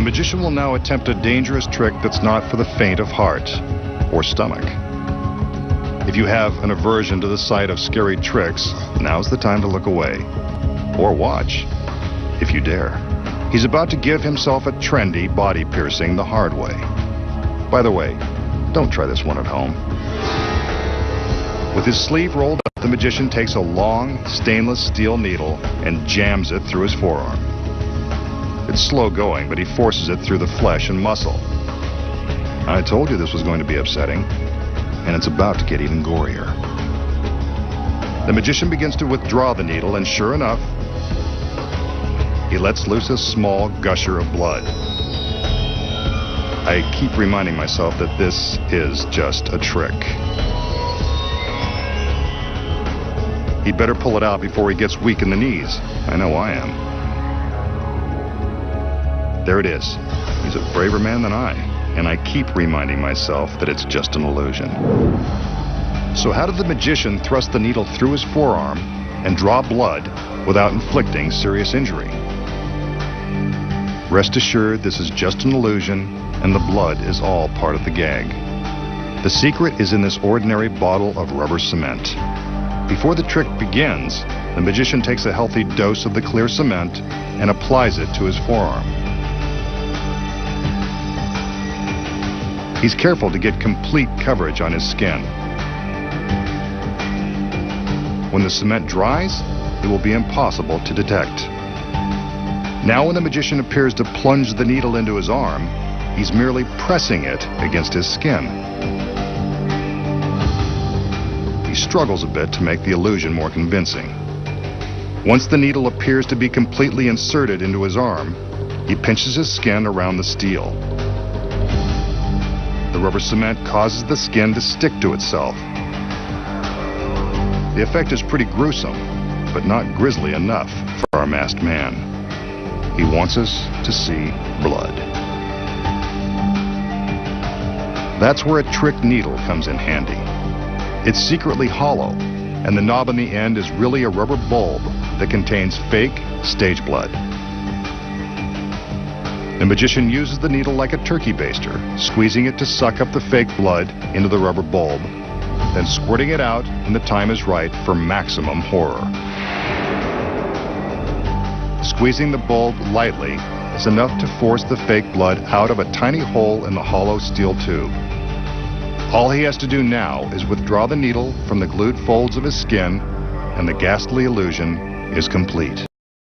magician will now attempt a dangerous trick that's not for the faint of heart or stomach. If you have an aversion to the sight of scary tricks, now's the time to look away. Or watch, if you dare. He's about to give himself a trendy body piercing the hard way. By the way, don't try this one at home. With his sleeve rolled up, the magician takes a long, stainless steel needle and jams it through his forearm. It's slow going, but he forces it through the flesh and muscle. I told you this was going to be upsetting, and it's about to get even gorier. The magician begins to withdraw the needle, and sure enough, he lets loose a small gusher of blood. I keep reminding myself that this is just a trick. He'd better pull it out before he gets weak in the knees. I know I am. There it is. He's a braver man than I, and I keep reminding myself that it's just an illusion. So how did the magician thrust the needle through his forearm and draw blood without inflicting serious injury? Rest assured, this is just an illusion, and the blood is all part of the gag. The secret is in this ordinary bottle of rubber cement. Before the trick begins, the magician takes a healthy dose of the clear cement and applies it to his forearm. He's careful to get complete coverage on his skin. When the cement dries, it will be impossible to detect. Now when the magician appears to plunge the needle into his arm, he's merely pressing it against his skin. He struggles a bit to make the illusion more convincing. Once the needle appears to be completely inserted into his arm, he pinches his skin around the steel. The rubber cement causes the skin to stick to itself. The effect is pretty gruesome, but not grisly enough for our masked man. He wants us to see blood. That's where a trick needle comes in handy. It's secretly hollow, and the knob on the end is really a rubber bulb that contains fake stage blood. The magician uses the needle like a turkey baster, squeezing it to suck up the fake blood into the rubber bulb, then squirting it out when the time is right for maximum horror. Squeezing the bulb lightly is enough to force the fake blood out of a tiny hole in the hollow steel tube. All he has to do now is withdraw the needle from the glued folds of his skin, and the ghastly illusion is complete.